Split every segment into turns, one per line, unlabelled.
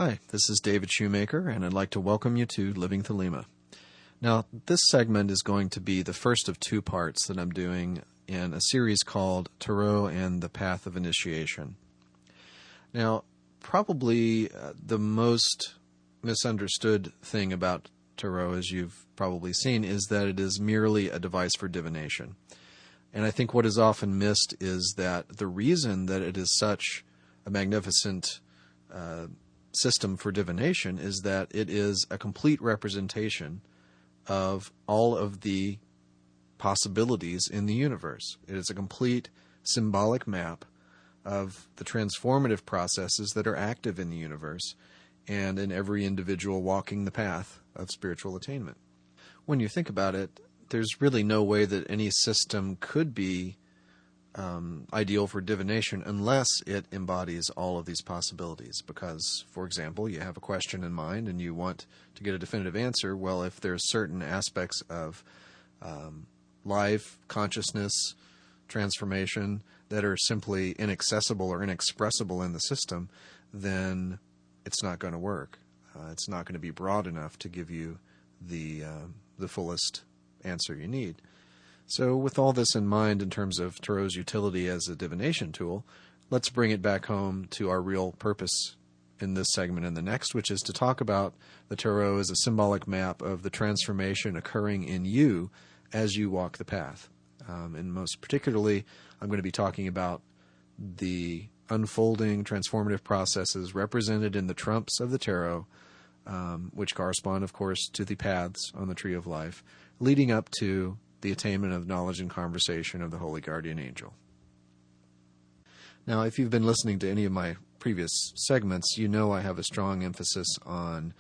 Hi, this is David Shoemaker, and I'd like to welcome you to Living Thelema. Now, this segment is going to be the first of two parts that I'm doing in a series called Tarot and the Path of Initiation. Now, probably the most misunderstood thing about Tarot, as you've probably seen, is that it is merely a device for divination. And I think what is often missed is that the reason that it is such a magnificent system for divination is that it is a complete representation of all of the possibilities in the universe. It is a complete symbolic map of the transformative processes that are active in the universe and in every individual walking the path of spiritual attainment. When you think about it, there's really no way that any system could be ideal for divination unless it embodies all of these possibilities. Because, for example, you have a question in mind and you want to get a definitive answer. Well, if there's certain aspects of life, consciousness, transformation that are simply inaccessible or inexpressible in the system, then it's not going to work. It's not going to be broad enough to give you the fullest answer you need. So with all this in mind in terms of Tarot's utility as a divination tool, let's bring it back home to our real purpose in this segment and the next, which is to talk about the Tarot as a symbolic map of the transformation occurring in you as you walk the path. And most particularly, I'm going to be talking about the unfolding transformative processes represented in the trumps of the Tarot, which correspond, of course, to the paths on the Tree of Life, leading up to the attainment of knowledge and conversation of the Holy Guardian Angel. Now, if you've been listening to any of my previous segments, you know I have a strong emphasis on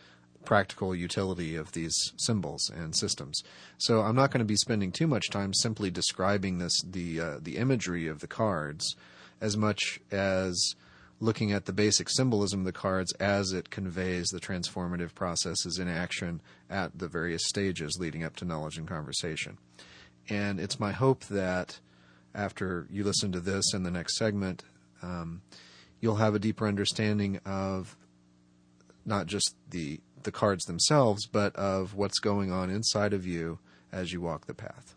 practical utility of these symbols and systems. So I'm not going to be spending too much time simply describing the imagery of the cards, as much as looking at the basic symbolism of the cards as it conveys the transformative processes in action at the various stages leading up to knowledge and conversation. And it's my hope that after you listen to this and the next segment, you'll have a deeper understanding of not just the cards themselves, but of what's going on inside of you as you walk the path.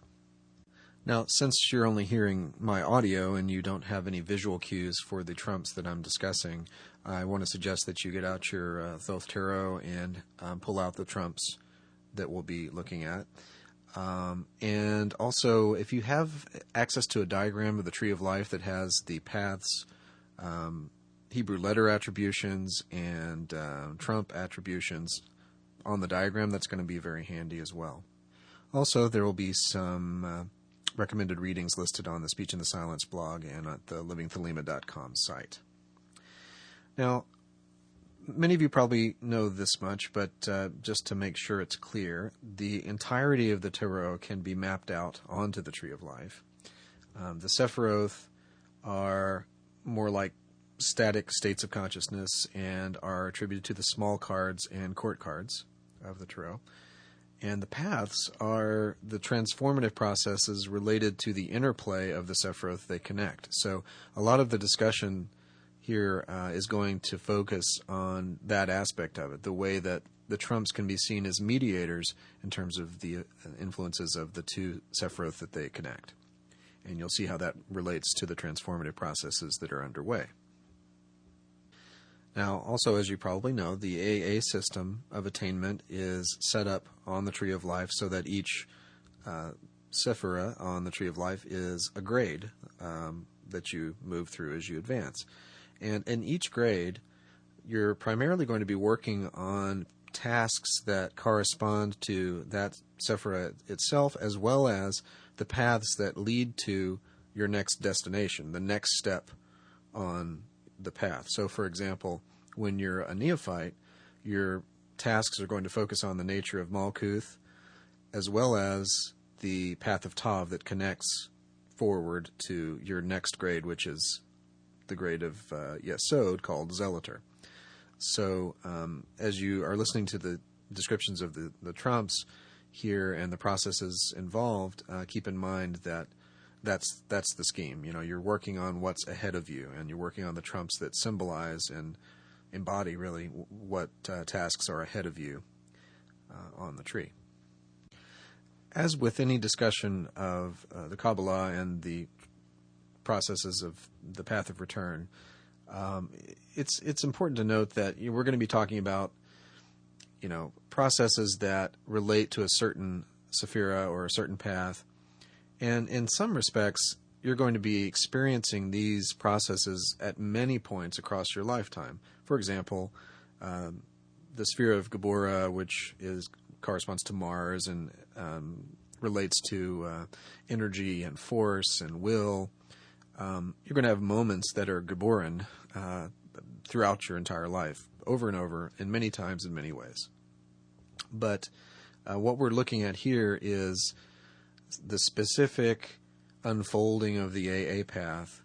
Now, since you're only hearing my audio and you don't have any visual cues for the trumps that I'm discussing, I want to suggest that you get out your Thoth Tarot and pull out the trumps that we'll be looking at. And also, if you have access to a diagram of the Tree of Life that has the paths, Hebrew letter attributions, and trump attributions on the diagram, that's going to be very handy as well. Also, there will be some recommended readings listed on the Speech in the Silence blog and at the livingthelema.com site. Now, many of you probably know this much, but just to make sure it's clear, the entirety of the Tarot can be mapped out onto the Tree of Life. The Sephiroth are more like static states of consciousness and are attributed to the small cards and court cards of the Tarot. And the paths are the transformative processes related to the interplay of the Sephiroth they connect. So a lot of the discussion here is going to focus on that aspect of it, the way that the trumps can be seen as mediators in terms of the influences of the two Sephiroth that they connect. And you'll see how that relates to the transformative processes that are underway. Now, also, as you probably know, the AA system of attainment is set up on the Tree of Life so that each Sephira on the Tree of Life is a grade that you move through as you advance. And in each grade, you're primarily going to be working on tasks that correspond to that Sephira itself, as well as the paths that lead to your next destination, the next step on the path. So, for example, when you're a Neophyte, your tasks are going to focus on the nature of Malkuth, as well as the path of Tav that connects forward to your next grade, which is the grade of Yesod, called Zealator. So, as you are listening to the descriptions of the trumps here and the processes involved, keep in mind that that's the scheme. You know, you're working on what's ahead of you, and you're working on the trumps that symbolize and embody really what tasks are ahead of you on the tree. As with any discussion of the Kabbalah and the processes of the path of return, it's important to note that we're going to be talking about processes that relate to a certain sephira or a certain path, and in some respects you're going to be experiencing these processes at many points across your lifetime. For example, the sphere of Gabora, which corresponds to Mars and relates to energy and force and will. You're going to have moments that are Gaboran throughout your entire life, over and over, and many times in many ways. But what we're looking at here is the specific unfolding of the AA path,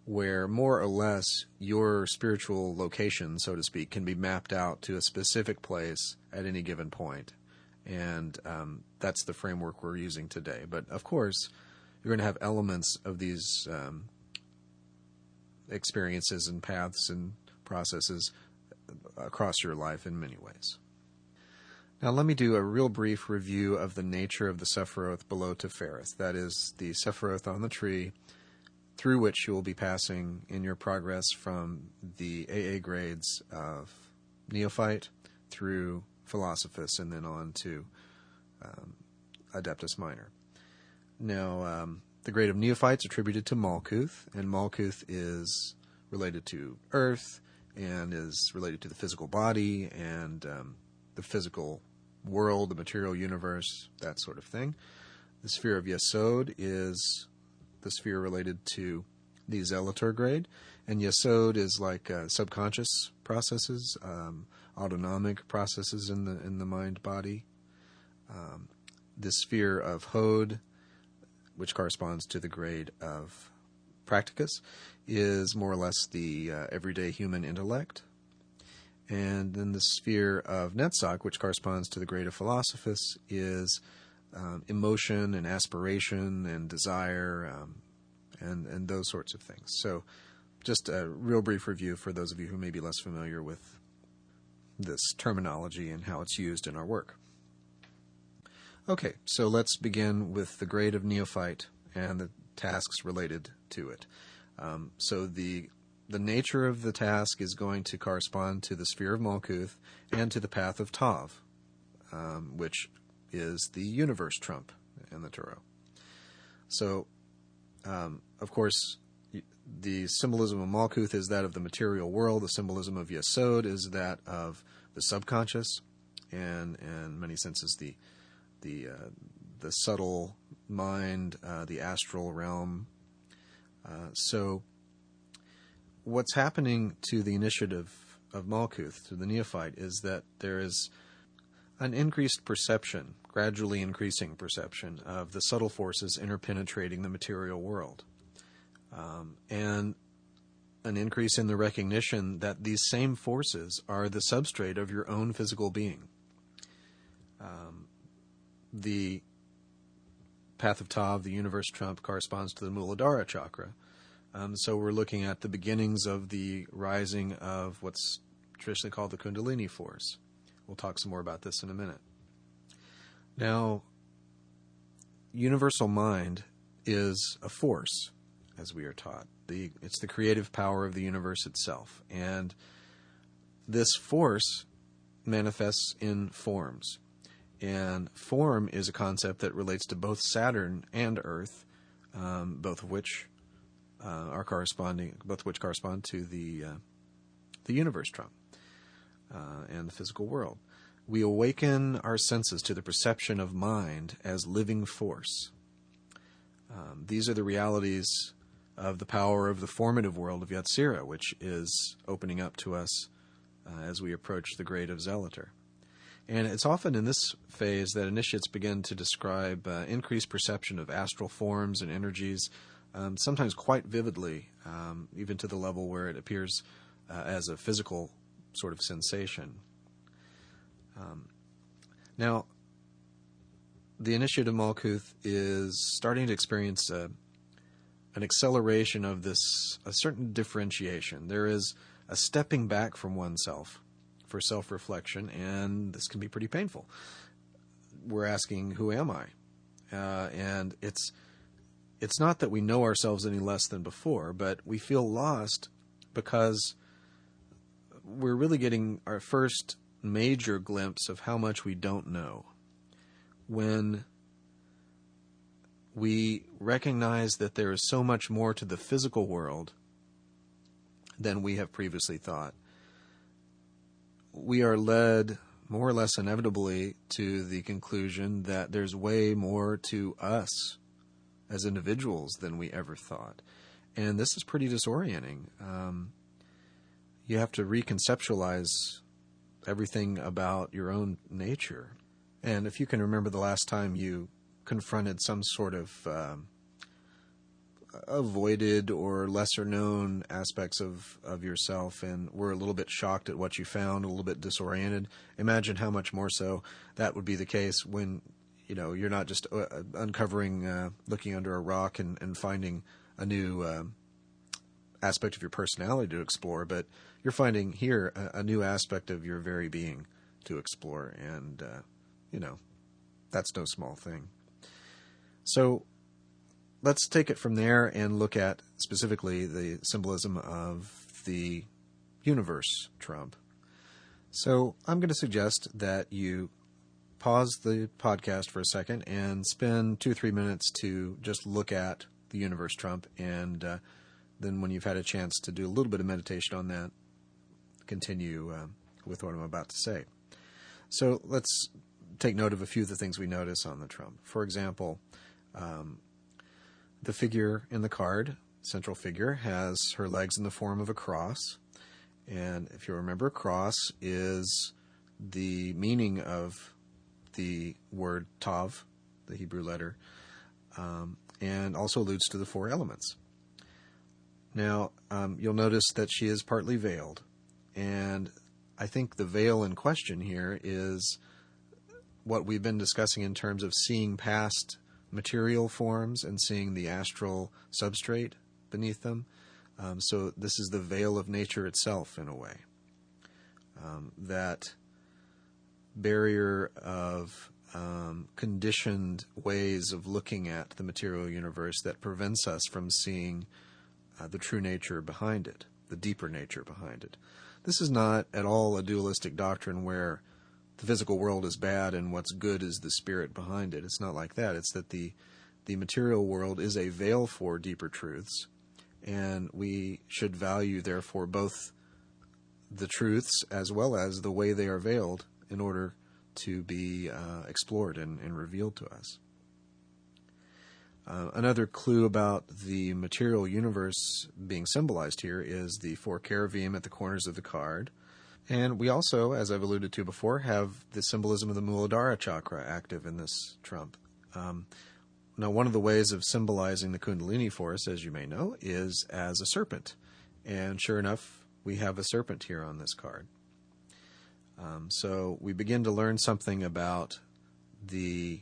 where more or less your spiritual location, so to speak, can be mapped out to a specific place at any given point. And that's the framework we're using today. But of course, you're going to have elements of these experiences and paths and processes across your life in many ways. Now let me do a real brief review of the nature of the Sephiroth below Tefereth. That is the Sephiroth on the tree through which you will be passing in your progress from the AA grades of Neophyte through Philosophus and then on to Adeptus Minor. Now, the grade of Neophyte is attributed to Malkuth, and Malkuth is related to Earth and is related to the physical body and the physical world, the material universe, that sort of thing. The sphere of Yesod is the sphere related to the Zealator grade, and Yesod is like subconscious processes, autonomic processes in the mind body. The sphere of Hod, which corresponds to the grade of Practicus, is more or less the everyday human intellect. And then the sphere of Netzach, which corresponds to the grade of Philosophus, is emotion and aspiration and desire and those sorts of things. So just a real brief review for those of you who may be less familiar with this terminology and how it's used in our work. Okay, so let's begin with the grade of Neophyte and the tasks related to it. So the nature of the task is going to correspond to the sphere of Malkuth and to the path of Tav, which is the universe trump in the Tarot. So, of course, the symbolism of Malkuth is that of the material world. The symbolism of Yesod is that of the subconscious, and in many senses the subtle mind, the astral realm. So what's happening to the initiative of Malkuth, to the Neophyte, is that there is an increased perception, gradually increasing perception, of the subtle forces interpenetrating the material world. And an increase in the recognition that these same forces are the substrate of your own physical being. The path of Tav, the universe trump, corresponds to the Muladhara chakra. So we're looking at the beginnings of the rising of what's traditionally called the Kundalini force. We'll talk some more about this in a minute. Now, universal mind is a force, as we are taught. It's the creative power of the universe itself. And this force manifests in forms. And form is a concept that relates to both Saturn and Earth, both of which correspond to the universe trump and the physical world. We awaken our senses to the perception of mind as living force. These are the realities of the power of the formative world of Yetzirah, which is opening up to us as we approach the grade of Zealator. And it's often in this phase that initiates begin to describe increased perception of astral forms and energies, sometimes quite vividly, even to the level where it appears as a physical sort of sensation. Now, the initiate of Malkuth is starting to experience an acceleration of a certain differentiation. There is a stepping back from oneself for self-reflection, and this can be pretty painful. We're asking, who am I? And it's not that we know ourselves any less than before, but we feel lost because we're really getting our first major glimpse of how much we don't know. When we recognize that there is so much more to the physical world than we have previously thought, we are led more or less inevitably to the conclusion that there's way more to us as individuals than we ever thought. And this is pretty disorienting. You have to reconceptualize everything about your own nature. And if you can remember the last time you confronted some sort of avoided or lesser known aspects of yourself and were a little bit shocked at what you found, a little bit disoriented, imagine how much more so that would be the case when you're not just uncovering, looking under a rock and finding a new aspect of your personality to explore, but you're finding here a new aspect of your very being to explore, and that's no small thing. So let's take it from there and look at specifically the symbolism of the universe trump. So I'm going to suggest that you pause the podcast for a second and spend 2-3 minutes to just look at the universe trump, and then when you've had a chance to do a little bit of meditation on that, continue with what I'm about to say. So let's take note of a few of the things we notice on the trump. For example, the figure in the card, central figure, has her legs in the form of a cross. And if you remember, cross is the meaning of the word Tav, the Hebrew letter, and also alludes to the 4 elements. Now, you'll notice that she is partly veiled. And I think the veil in question here is what we've been discussing in terms of seeing past material forms and seeing the astral substrate beneath them. So this is the veil of nature itself, in a way. That barrier of conditioned ways of looking at the material universe that prevents us from seeing the true nature behind it, the deeper nature behind it. This is not at all a dualistic doctrine where the physical world is bad and what's good is the spirit behind it. It's not like that. It's that the material world is a veil for deeper truths, and we should value, therefore, both the truths as well as the way they are veiled in order to be explored and revealed to us. Another clue about the material universe being symbolized here is the 4 cherubim at the corners of the card. And we also, as I've alluded to before, have the symbolism of the Muladhara chakra active in this trump. Now, one of the ways of symbolizing the Kundalini force, as you may know, is as a serpent. And sure enough, we have a serpent here on this card. So we begin to learn something about the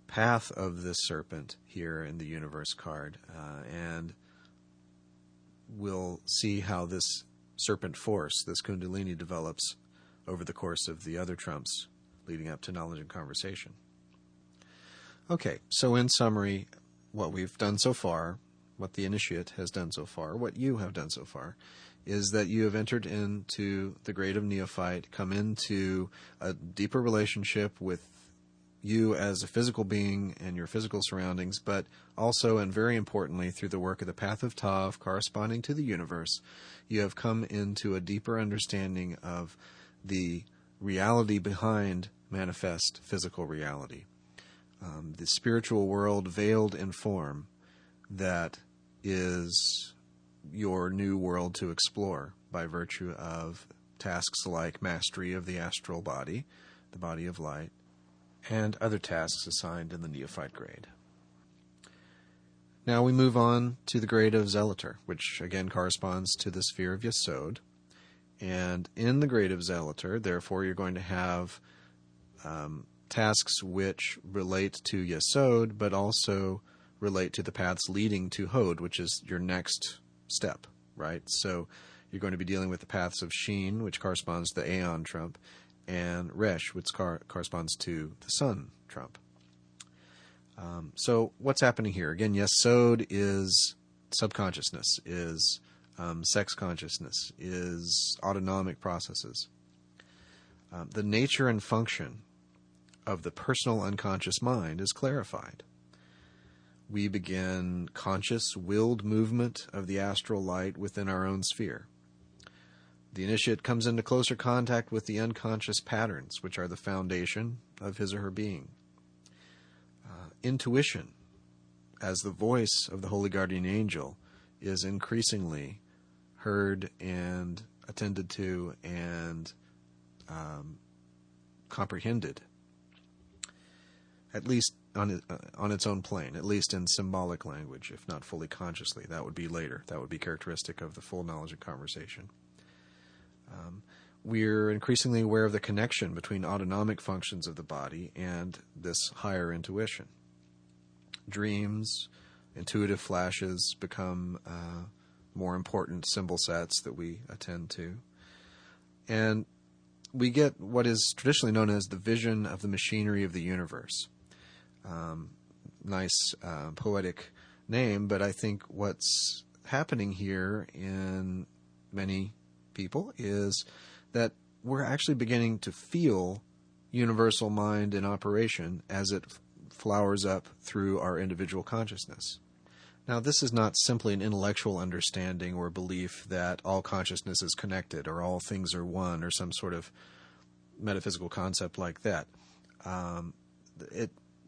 path of this serpent here in the universe card, and we'll see how this serpent force, this Kundalini, develops over the course of the other trumps leading up to knowledge and conversation. Okay, so in summary, what we've done so far, what the initiate has done so far, what you have done so far, is that you have entered into the grade of Neophyte, come into a deeper relationship with you as a physical being and your physical surroundings, but also, and very importantly, through the work of the Path of Tav corresponding to the universe, you have come into a deeper understanding of the reality behind manifest physical reality. The spiritual world veiled in form that is your new world to explore by virtue of tasks like mastery of the astral body, the body of light, and other tasks assigned in the Neophyte grade. Now we move on to the grade of Zealator, which again corresponds to the sphere of Yesod. And in the grade of Zealator, therefore, you're going to have tasks which relate to Yesod, but also relate to the paths leading to Hod, which is your next step, right? So you're going to be dealing with the paths of Sheen, which corresponds to the Aeon trump, and Resh, which corresponds to the Sun trump. So what's happening here? Again, yes, Sod is subconsciousness, is sex consciousness, is autonomic processes. The nature and function of the personal unconscious mind is clarified. We begin conscious, willed movement of the astral light within our own sphere. The initiate comes into closer contact with the unconscious patterns, which are the foundation of his or her being. Intuition, as the voice of the holy guardian angel, is increasingly heard and attended to and comprehended, at least on its own plane, at least in symbolic language, if not fully consciously. That would be later. That would be characteristic of the full knowledge and conversation. We're increasingly aware of the connection between autonomic functions of the body and this higher intuition. Dreams, intuitive flashes become more important symbol sets that we attend to. And we get what is traditionally known as the vision of the machinery of the universe. Nice poetic name, but I think what's happening here in many people is that we're actually beginning to feel universal mind in operation as it flowers up through our individual consciousness. Now, this is not simply an intellectual understanding or belief that all consciousness is connected or all things are one or some sort of metaphysical concept like that.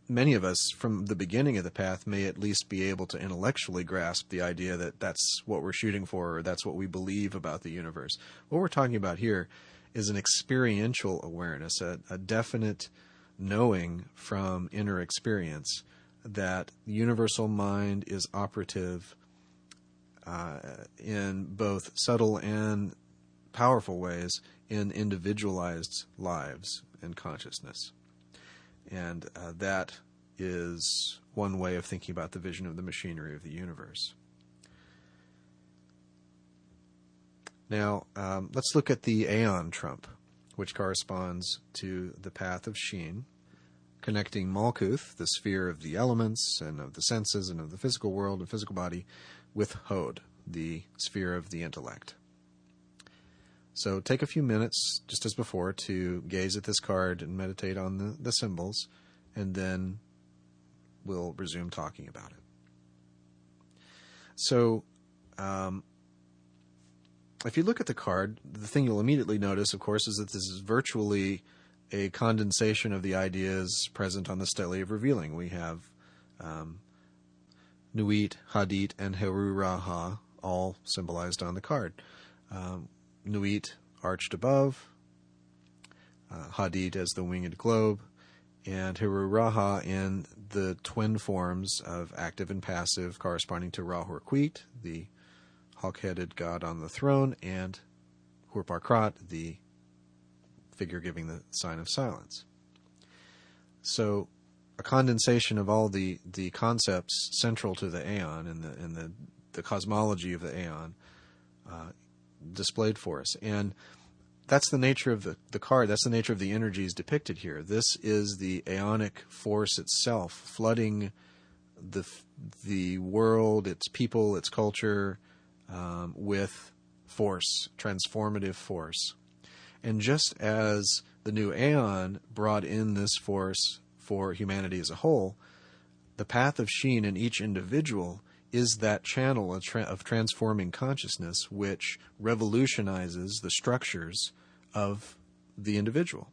Many of us, from the beginning of the path, may at least be able to intellectually grasp the idea that that's what we're shooting for or that's what we believe about the universe. What we're talking about here is an experiential awareness, a definite knowing from inner experience that universal mind is operative in both subtle and powerful ways in individualized lives and consciousness. And that is one way of thinking about the vision of the machinery of the universe. Now, let's look at the Aeon trump, which corresponds to the path of Sheen, connecting Malkuth, the sphere of the elements and of the senses and of the physical world and physical body, with Hod, the sphere of the intellect. So take a few minutes, just as before, to gaze at this card and meditate on the symbols, and then we'll resume talking about it. So, if you look at the card, the thing you'll immediately notice, of course, is that this is virtually a condensation of the ideas present on the Stele of Revealing. We have Nuit, Hadit, and Heru Raha, all symbolized on the card. Nuit arched above, Hadit as the winged globe, and Heru Raha in the twin forms of active and passive, corresponding to Ra-Horquit, the hawk-headed god on the throne, and Hurparkrat, the figure giving the sign of silence. So, a condensation of all the concepts central to the Aeon and the cosmology of the Aeon displayed for us. And that's the nature of the card. That's the nature of the energies depicted here. This is the Aeonic force itself, flooding the world, its people, its culture, with force, transformative force. And just as the new Aeon brought in this force for humanity as a whole, the path of Sheen in each individual is that channel of transforming consciousness which revolutionizes the structures of the individual.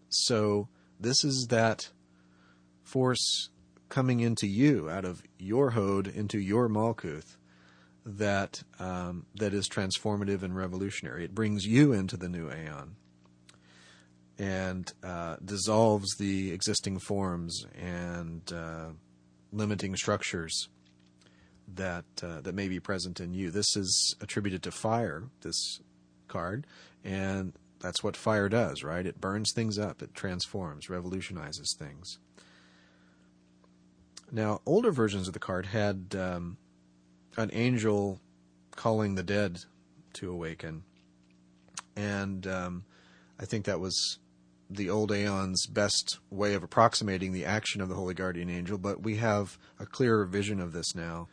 So this is that force coming into you, out of your Hod into your Malkuth, that is transformative and revolutionary. It brings you into the new Aeon and dissolves the existing forms and limiting structures that may be present in you. This is attributed to fire, this card, and that's what fire does, right? It burns things up, it transforms, revolutionizes things. Now, older versions of the card had an angel calling the dead awaken. And I think that was the old Aeon's best way of approximating the action of the Holy Guardian Angel, but we have a clearer vision of this now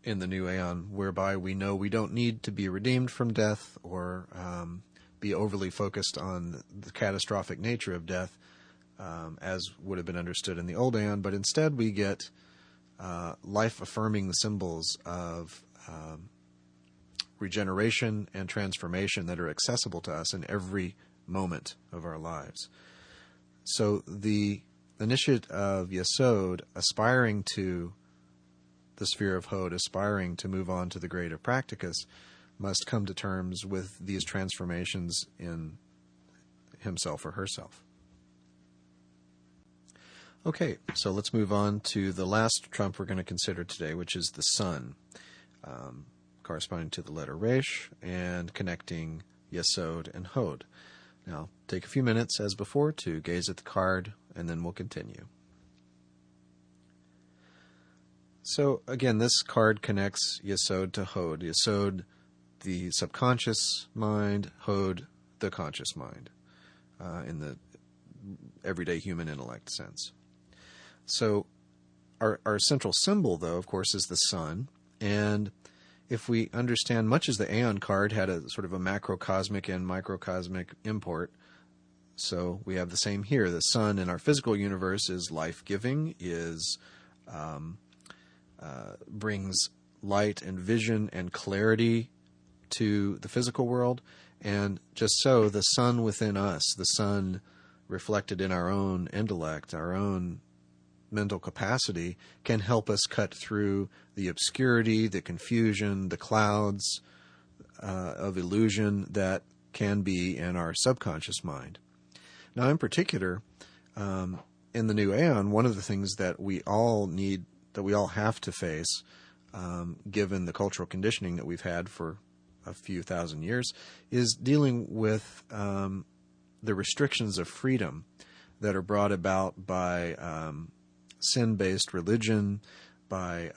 in the new Aeon, whereby we know we don't need to be redeemed from death or be overly focused on the catastrophic nature of death, as would have been understood in the old Aeon, but instead we get life-affirming symbols of regeneration and transformation that are accessible to us in every moment of our lives. So the initiate of Yesod, aspiring to the sphere of Hod, aspiring to move on to the grade of Practicus, must come to terms with these transformations in himself or herself. Okay, so let's move on to the last trump we're going to consider today, which is the sun, corresponding to the letter Resh and connecting Yesod and Hod. Now, take a few minutes, as before, to gaze at the card, and then we'll continue. So, again, this card connects Yesod to Hod. Yesod, the subconscious mind; Hod, the conscious mind, in the everyday human intellect sense. So, our central symbol, though, of course, is the sun, and if we understand, much as the Aeon card had a sort of a macrocosmic and microcosmic import, so we have the same here. The sun in our physical universe is life-giving, brings light and vision and clarity to the physical world, and just so, the sun within us, the sun reflected in our own intellect, our own mental capacity, can help us cut through the obscurity, the confusion, the clouds of illusion that can be in our subconscious mind. Now, in particular, in the new Aeon, one of the things that we all need, that we all have to face, given the cultural conditioning that we've had for a few thousand years, is dealing with the restrictions of freedom that are brought about by sin-based religion, by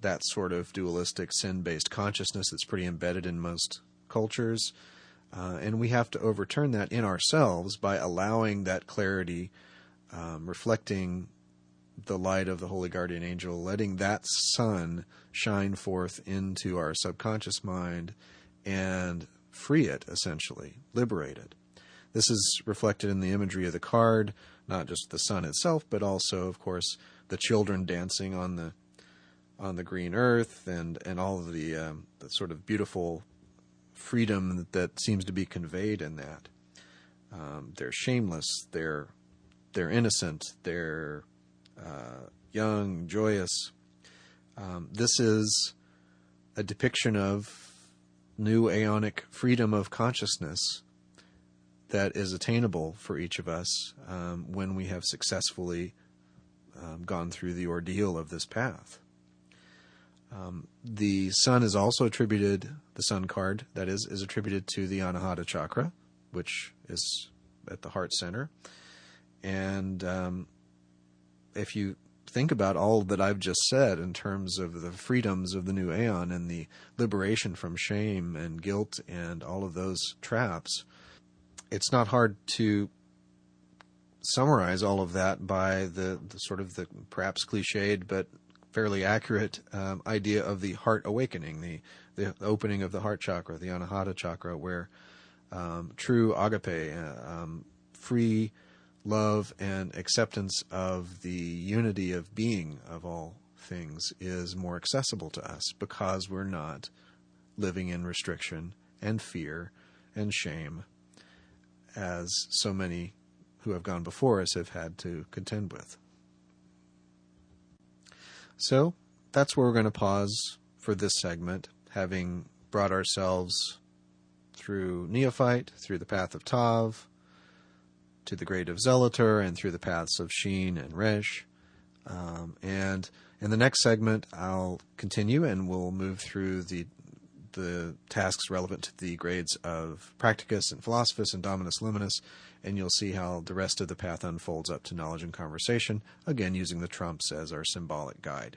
that sort of dualistic sin-based consciousness that's pretty embedded in most cultures. And we have to overturn that in ourselves by allowing that clarity, reflecting the light of the Holy Guardian Angel, letting that sun shine forth into our subconscious mind and free it, essentially, liberate it. This is reflected in the imagery of the card, not just the sun itself, but also, of course, the children dancing on the green earth, and all of the sort of beautiful freedom that seems to be conveyed in that. They're shameless, they're innocent, they're young, joyous. This is a depiction of new aeonic freedom of consciousness that is attainable for each of us when we have successfully gone through the ordeal of this path. The sun is also attributed, the sun card, that is attributed to the Anahata chakra, which is at the heart center. And if you think about all that I've just said in terms of the freedoms of the new Aeon and the liberation from shame and guilt and all of those traps, it's not hard to summarize all of that by the sort of the perhaps cliched but fairly accurate idea of the heart awakening, the opening of the heart chakra, the Anahata chakra, where true agape, free love and acceptance of the unity of being of all things is more accessible to us because we're not living in restriction and fear and shame, as so many who have gone before us have had to contend with. So that's where we're going to pause for this segment, having brought ourselves through Neophyte, through the path of Tav, to the grade of Zealator, and through the paths of Sheen and Resh. And in the next segment, I'll continue and we'll move through the tasks relevant to the grades of Practicus and Philosophus and Dominus Luminus, and you'll see how the rest of the path unfolds up to knowledge and conversation, again using the trumps as our symbolic guide.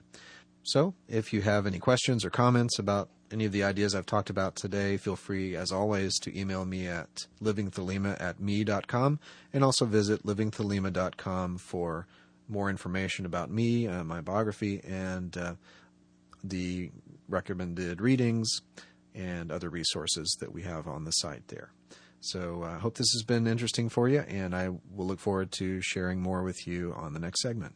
So if you have any questions or comments about any of the ideas I've talked about today, feel free, as always, to email me at livingthelema@me.com, and also visit livingthelema.com for more information about me, my biography, and the recommended readings and other resources that we have on the site there. So I hope this has been interesting for you, and I will look forward to sharing more with you on the next segment.